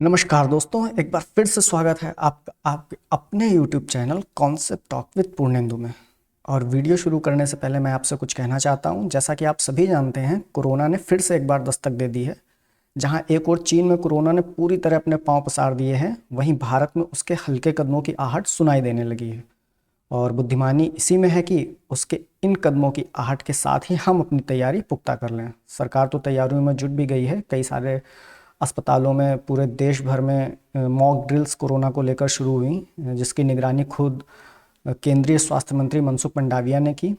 नमस्कार दोस्तों, एक बार फिर से स्वागत है आपके अपने YouTube channel concept talk with Purnendu में। और वीडियो शुरू करने से पहले मैं आपसे कुछ कहना चाहता हूं। जैसा कि आप सभी जानते हैं, कोरोना ने फिर से एक बार दस्तक दे दी है। जहां एक और चीन में कोरोना ने पूरी तरह अपने पांव पसार दिए हैं, वहीं भारत में उसके हल्के कदमों की आहट सुनाई देने लगी है। और बुद्धिमानी इसी में है कि उसके इन कदमों की आहट के साथ ही हम अपनी तैयारी पुख्ता कर लें। सरकार तो तैयारियों में जुट भी गई है। कई सारे अस्पतालों में पूरे देश भर में मॉक ड्रिल्स कोरोना को लेकर शुरू हुई, जिसकी निगरानी खुद केंद्रीय स्वास्थ्य मंत्री मनसुख मंडाविया ने की।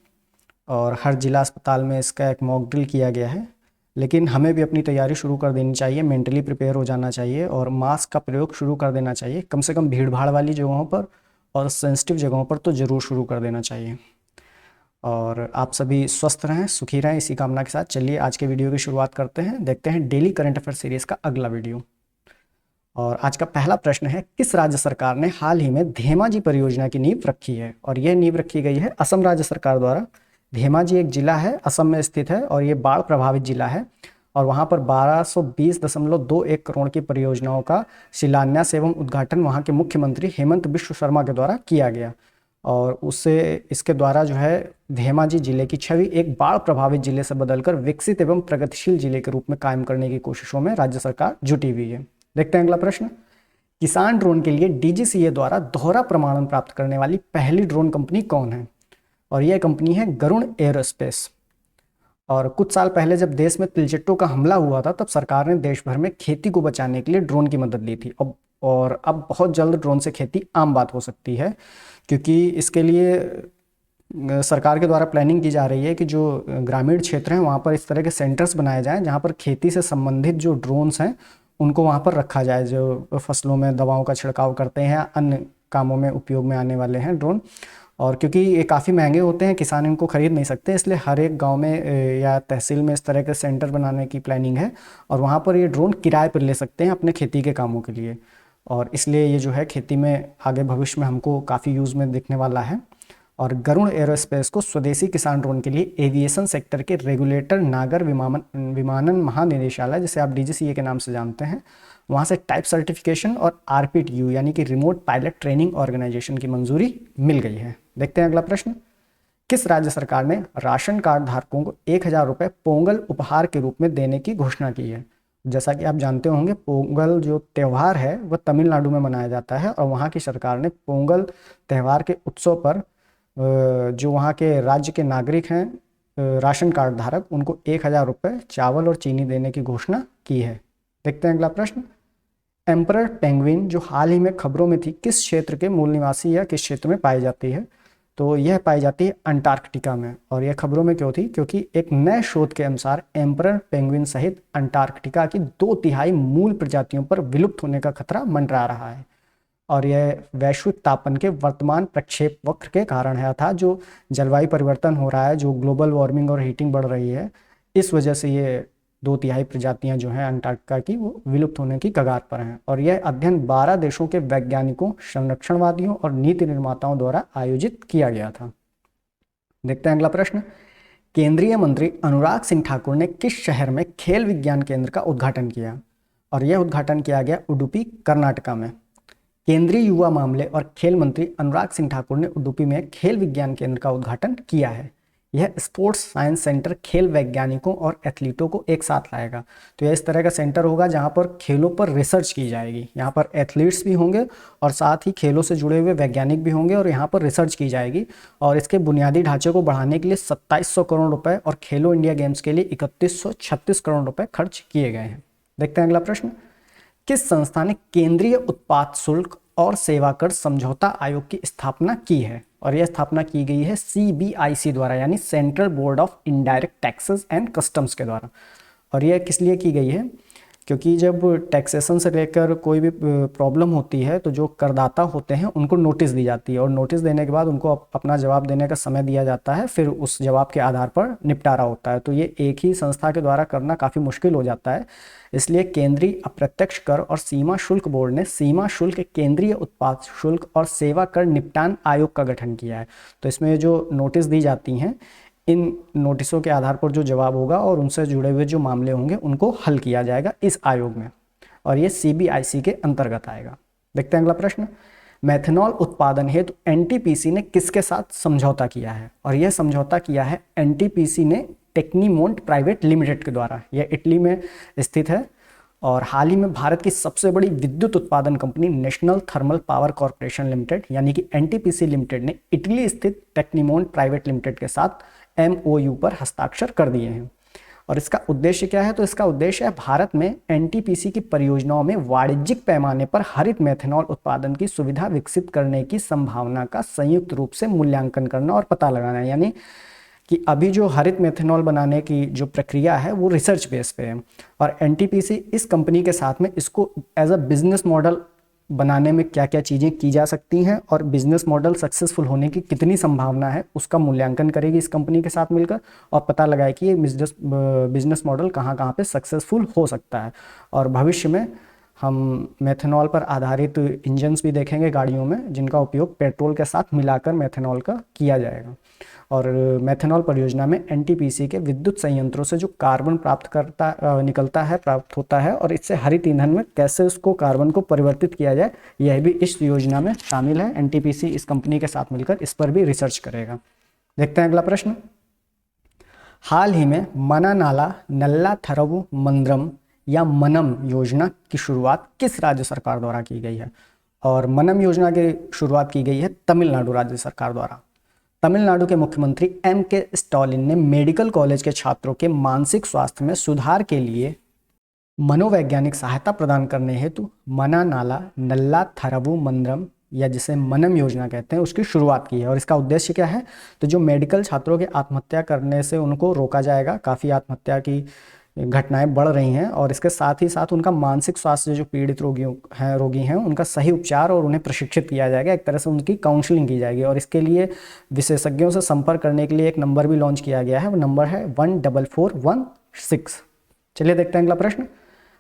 और हर जिला अस्पताल में इसका एक मॉक ड्रिल किया गया है। लेकिन हमें भी अपनी तैयारी शुरू कर देनी चाहिए, मेंटली प्रिपेयर हो जाना चाहिए और मास्क का प्रयोग शुरू कर देना चाहिए। कम से कम भीड़ भाड़ वाली जगहों पर और सेंसिटिव जगहों पर तो ज़रूर शुरू कर देना चाहिए। और आप सभी स्वस्थ रहें, सुखी रहें, इसी कामना के साथ चलिए आज के वीडियो की शुरुआत करते हैं। देखते हैं डेली करंट अफेयर सीरीज का अगला वीडियो। और आज का पहला प्रश्न है, किस राज्य सरकार ने हाल ही में धेमाजी परियोजना की नींव रखी है? और यह नींव रखी गई है असम राज्य सरकार द्वारा। धेमाजी एक जिला है, असम में स्थित है और ये बाढ़ प्रभावित जिला है। और वहाँ पर 1220.21 करोड़ की परियोजनाओं का शिलान्यास एवं उद्घाटन वहाँ के मुख्यमंत्री हेमंत बिश्व शर्मा के द्वारा किया गया। और उससे इसके द्वारा जो है धेमाजी जिले की छवि एक बाढ़ प्रभावित जिले से बदलकर विकसित एवं प्रगतिशील जिले के रूप में कायम करने की कोशिशों में राज्य सरकार जुटी हुई है। देखते हैं अगला प्रश्न। किसान ड्रोन के लिए डीजीसीए द्वारा दोहरा प्रमाणन प्राप्त करने वाली पहली ड्रोन कंपनी कौन है? और यह कंपनी है गरुण एरोस्पेस। और कुछ साल पहले जब देश में तिलचट्टों का हमला हुआ था, तब सरकार ने देश भर में खेती को बचाने के लिए ड्रोन की मदद ली थी। अब बहुत जल्द ड्रोन से खेती आम बात हो सकती है, क्योंकि इसके लिए सरकार के द्वारा प्लानिंग की जा रही है कि जो ग्रामीण क्षेत्र हैं वहाँ पर इस तरह के सेंटर्स बनाए जाएं, जहाँ पर खेती से संबंधित जो ड्रोन्स हैं उनको वहाँ पर रखा जाए, जो फसलों में दवाओं का छिड़काव करते हैं, अन्य कामों में उपयोग में आने वाले हैं ड्रोन। और क्योंकि ये काफ़ी महंगे होते हैं, किसान इनको खरीद नहीं सकते, इसलिए हर एक गांव में या तहसील में इस तरह के सेंटर बनाने की प्लानिंग है। और वहाँ पर ये ड्रोन किराए पर ले सकते हैं अपने खेती के कामों के लिए। और इसलिए ये जो है खेती में आगे भविष्य में हमको काफ़ी यूज़ में दिखने वाला है। और गरुण एरोस्पेस को स्वदेशी किसान ड्रोन के लिए एविएशन सेक्टर के रेगुलेटर नागर विमानन महानिदेशालय, जिसे आप डीजीसीए के नाम से जानते हैं, वहाँ से टाइप सर्टिफिकेशन और आरपीटीयू यानी कि रिमोट पायलट ट्रेनिंग ऑर्गेनाइजेशन की मंजूरी मिल गई है। देखते हैं अगला प्रश्न। किस राज्य सरकार ने राशन कार्ड धारकों को 1000 रुपये पोंगल उपहार के रूप में देने की घोषणा की है? जैसा कि आप जानते होंगे, पोंगल जो त्यौहार है वह तमिलनाडु में मनाया जाता है और वहाँ की सरकार ने पोंगल त्यौहार के उत्सव पर जो वहाँ के राज्य के नागरिक हैं, राशन कार्ड धारक, उनको 1000 रुपये चावल और चीनी देने की घोषणा की है। देखते हैं अगला प्रश्न। एम्परर पेंगुइन जो हाल ही में खबरों में थी, किस क्षेत्र के मूल निवासी या किस क्षेत्र में पाई जाती है? तो यह पाई जाती है अंटार्कटिका में। और यह खबरों में क्यों थी? क्योंकि एक नए शोध के अनुसार एम्परर पेंगुइन सहित अंटार्कटिका की 2/3 मूल प्रजातियों पर विलुप्त होने का खतरा मंडरा रहा है। और यह वैश्विक तापन के वर्तमान प्रक्षेप वक्र के कारण है, अर्थात जो जलवायु परिवर्तन हो रहा है, जो ग्लोबल वार्मिंग और हीटिंग बढ़ रही है, इस वजह से ये 2/3 प्रजातियां जो हैं अंटार्कटिका की, वो विलुप्त होने की कगार पर हैं। और यह अध्ययन 12 देशों के वैज्ञानिकों, संरक्षणवादियों और नीति निर्माताओं द्वारा आयोजित किया गया था। देखते हैं अगला प्रश्न। केंद्रीय मंत्री अनुराग सिंह ठाकुर ने किस शहर में खेल विज्ञान केंद्र का उद्घाटन किया? और यह उद्घाटन किया गया उडुपी, कर्नाटका में। केंद्रीय युवा मामले और खेल मंत्री अनुराग सिंह ठाकुर ने उडुपी में खेल विज्ञान केंद्र का उद्घाटन किया है। यह स्पोर्ट्स साइंस सेंटर खेल वैज्ञानिकों और एथलीटों को एक साथ लाएगा। तो यह इस तरह का सेंटर होगा जहां पर खेलों पर रिसर्च की जाएगी। यहाँ पर एथलीट्स भी होंगे और साथ ही खेलों से जुड़े हुए वैज्ञानिक भी होंगे और यहाँ पर रिसर्च की जाएगी। और इसके बुनियादी ढांचे को बढ़ाने के लिए 2700 करोड़ रुपए और खेलो इंडिया गेम्स के लिए 3136 करोड़ रुपए खर्च किए गए हैं। देखते हैं अगला प्रश्न। किस संस्था ने केंद्रीय उत्पाद शुल्क और सेवा कर समझौता आयोग की स्थापना की है? और यह स्थापना की गई है सीबीआईसी द्वारा, यानी central board of indirect taxes and customs के द्वारा। और यह किस लिए की गई है? क्योंकि जब टैक्सेशन से लेकर कोई भी प्रॉब्लम होती है तो जो करदाता होते हैं उनको नोटिस दी जाती है और नोटिस देने के बाद उनको अपना जवाब देने का समय दिया जाता है, फिर उस जवाब के आधार पर निपटारा होता है। तो ये एक ही संस्था के द्वारा करना काफ़ी मुश्किल हो जाता है। इसलिए केंद्रीय अप्रत्यक्ष कर और सीमा शुल्क बोर्ड ने सीमा शुल्क, केंद्रीय उत्पाद शुल्क और सेवा कर निपटान आयोग का गठन किया है। तो इसमें जो नोटिस दी जाती हैं, इन नोटिसों के आधार पर जो जवाब होगा और उनसे जुड़े हुए जो मामले होंगे उनको हल किया जाएगा इस आयोग में। और ये CBIC के अंतर्गत आएगा। देखते हैं अगला प्रश्न। मेथनॉल उत्पादन हेतु NTPC ने किसके साथ समझौता किया है? और यह समझौता किया है NTPC ने टेक्नीमोंट प्राइवेट लिमिटेड के द्वारा। यह इटली में स्थित है और हाल ही में भारत की सबसे बड़ी विद्युत उत्पादन company national thermal power corporation limited यानी कि NTPC लिमिटेड ने इटली स्थित टेक्नीमोंट प्राइवेट लिमिटेड के साथ MOU पर हस्ताक्षर कर दिए हैं। और इसका उद्देश्य क्या है? तो इसका उद्देश्य है भारत में NTPC की परियोजनाओं में वाणिज्यिक पैमाने पर हरित मेथनॉल उत्पादन की सुविधा विकसित करने की संभावना का संयुक्त रूप से मूल्यांकन करना और पता लगाना। यानी कि अभी जो हरित मेथनॉल बनाने की जो प्रक्रिया है वो रिसर्च बेस पे है और NTPC इस कंपनी के साथ में इसको एज अ बिजनेस मॉडल बनाने में क्या क्या चीज़ें की जा सकती हैं और बिजनेस मॉडल सक्सेसफुल होने की कितनी संभावना है उसका मूल्यांकन करेगी इस कंपनी के साथ मिलकर और पता लगाए कि ये बिजनेस मॉडल कहाँ कहाँ पे सक्सेसफुल हो सकता है। और भविष्य में हम मेथनॉल पर आधारित इंजन्स भी देखेंगे गाड़ियों में जिनका उपयोग पेट्रोल के साथ मिलाकर मेथनॉल का किया जाएगा। और मेथनॉल परियोजना में NTPC के विद्युत संयंत्रों से जो कार्बन निकलता है प्राप्त होता है और इससे हरित ईंधन में कैसे उसको कार्बन को परिवर्तित किया जाए यह भी इस योजना में शामिल है। NTPC इस कंपनी के साथ मिलकर इस पर भी रिसर्च करेगा। देखते हैं अगला प्रश्न। हाल ही में मना नाला नल्ला थरवु मंद्रम या मनम योजना की शुरुआत किस राज्य सरकार द्वारा की गई है? और मनम योजना की शुरुआत की गई है तमिलनाडु राज्य सरकार द्वारा। तमिलनाडु के मुख्यमंत्री MK स्टालिन ने मेडिकल कॉलेज के छात्रों के मानसिक स्वास्थ्य में सुधार के लिए मनोवैज्ञानिक सहायता प्रदान करने हेतु मना नाला नल्ला थरवु मंद्रम या जिसे मनम योजना कहते हैं उसकी शुरुआत की है। और इसका उद्देश्य क्या है? तो जो मेडिकल छात्रों के आत्महत्या करने से उनको रोका जाएगा। काफ़ी आत्महत्या की घटनाएं बढ़ रही हैं और इसके साथ ही साथ उनका मानसिक स्वास्थ्य जो पीड़ित रोगी हैं उनका सही उपचार और उन्हें प्रशिक्षित किया जाएगा। एक तरह से उनकी काउंसलिंग की जाएगी और इसके लिए विशेषज्ञों से संपर्क करने के लिए एक नंबर भी लॉन्च किया गया है। वो नंबर है 14416। चलिए देखते हैं अगला प्रश्न।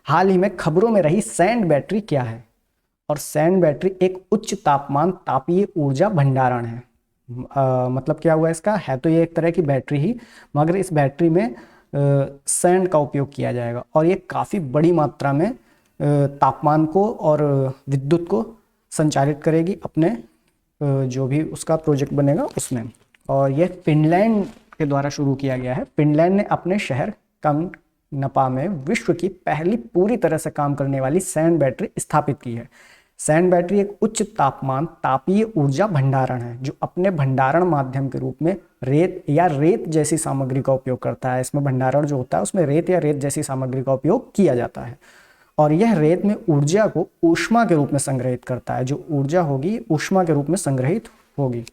हाल ही में खबरों में रही सैंड बैटरी क्या है? और सैंड बैटरी एक उच्च तापमान तापीय ऊर्जा भंडारण है। मतलब क्या हुआ इसका? है तो ये एक तरह की बैटरी ही मगर इस बैटरी में सैंड का उपयोग किया जाएगा और ये काफ़ी बड़ी मात्रा में तापमान को और विद्युत को संचालित करेगी अपने जो भी उसका प्रोजेक्ट बनेगा उसमें। और ये फिनलैंड के द्वारा शुरू किया गया है। फिनलैंड ने अपने शहर कंगनपा में विश्व की पहली पूरी तरह से काम करने वाली सैंड बैटरी स्थापित की है। सैंड बैटरी एक उच्च तापमान तापीय ऊर्जा भंडारण है जो अपने भंडारण माध्यम के रूप में रेत या रेत जैसी सामग्री का उपयोग करता है। इसमें भंडारण जो होता है उसमें रेत या रेत जैसी सामग्री का उपयोग किया जाता है और यह रेत में ऊर्जा को ऊष्मा के रूप में संग्रहित करता है। जो ऊर्जा होगी ऊष्मा के रूप में संग्रहित होगी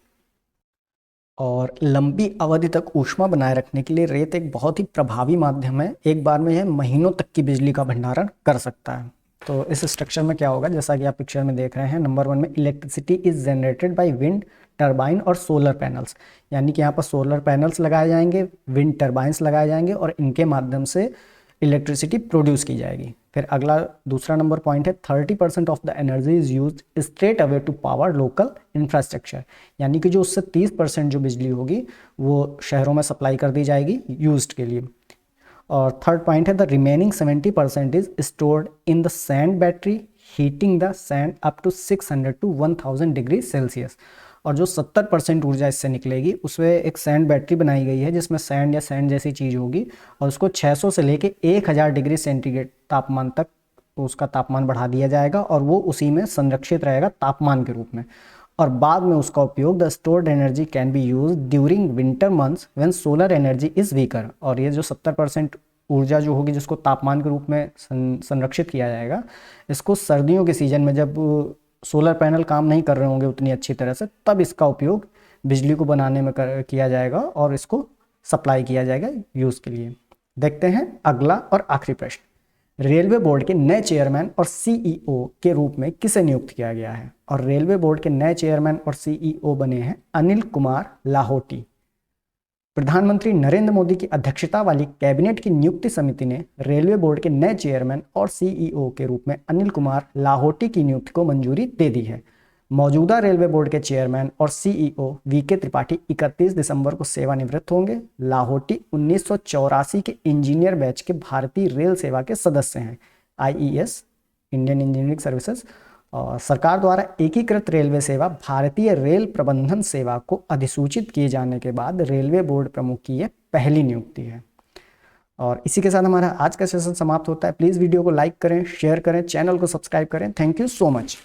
और लंबी अवधि तक ऊष्मा बनाए रखने के लिए रेत एक बहुत ही प्रभावी माध्यम है। एक बार में यह महीनों तक की बिजली का भंडारण कर सकता है। तो इस स्ट्रक्चर में क्या होगा जैसा कि आप पिक्चर में देख रहे हैं। नंबर 1 में electricity is generated by wind turbine और सोलर पैनल्स यानी कि यहाँ पर सोलर पैनल्स लगाए जाएंगे, विंड टरबाइंस लगाए जाएंगे और इनके माध्यम से इलेक्ट्रिसिटी प्रोड्यूस की जाएगी। फिर अगला दूसरा नंबर पॉइंट है 30% of the energy is use straight away to power local infrastructure यानी कि जो उससे 30% जो बिजली होगी वो शहरों में सप्लाई कर दी जाएगी यूज्ड के लिए। और थर्ड पॉइंट है the remaining 70% is stored in the sand battery heating the sand up to 600 to 1000 degree Celsius. और जो 70% ऊर्जा इससे निकलेगी उसमें एक सैंड बैटरी बनाई गई है जिसमें सैंड या सैंड जैसी चीज़ होगी और उसको 600 से लेके 1000 डिग्री सेंटीग्रेड तापमान तक उसका तापमान बढ़ा दिया जाएगा और वो उसी में संरक्षित रहेगा तापमान के रूप में। और बाद में उसका उपयोग the stored energy can be use during winter months when solar energy is weaker. और ये जो 70% ऊर्जा जो होगी जिसको तापमान के रूप में संरक्षित किया जाएगा इसको सर्दियों के सीजन में जब सोलर पैनल काम नहीं कर रहे होंगे उतनी अच्छी तरह से तब इसका उपयोग बिजली को बनाने में किया जाएगा और इसको सप्लाई किया जाएगा यूज़ के लिए। देखते हैं अगला और आखिरी प्रश्न। रेलवे बोर्ड के नए चेयरमैन और CEO के रूप में किसे नियुक्त किया गया है? और रेलवे बोर्ड के नए चेयरमैन और CEO बने हैं अनिल कुमार लाहोटी। प्रधानमंत्री नरेंद्र मोदी की अध्यक्षता वाली कैबिनेट की नियुक्ति समिति ने रेलवे बोर्ड के नए चेयरमैन और CEO के रूप में अनिल कुमार लाहोटी की नियुक्ति को मंजूरी दे दी है। मौजूदा रेलवे बोर्ड के चेयरमैन और CEO VK त्रिपाठी 31 दिसंबर को सेवानिवृत्त होंगे। लाहोटी 1984 के इंजीनियर बैच के भारतीय रेल सेवा के सदस्य हैं। IES Indian engineering services. और सरकार द्वारा एकीकृत रेलवे सेवा भारतीय रेल प्रबंधन सेवा को अधिसूचित किए जाने के बाद रेलवे बोर्ड प्रमुख की यह पहली नियुक्ति है। और इसी के साथ हमारा आज का सेशन समाप्त होता है। प्लीज़ वीडियो को लाइक करें, शेयर करें, चैनल को सब्सक्राइब करें। Thank you so much.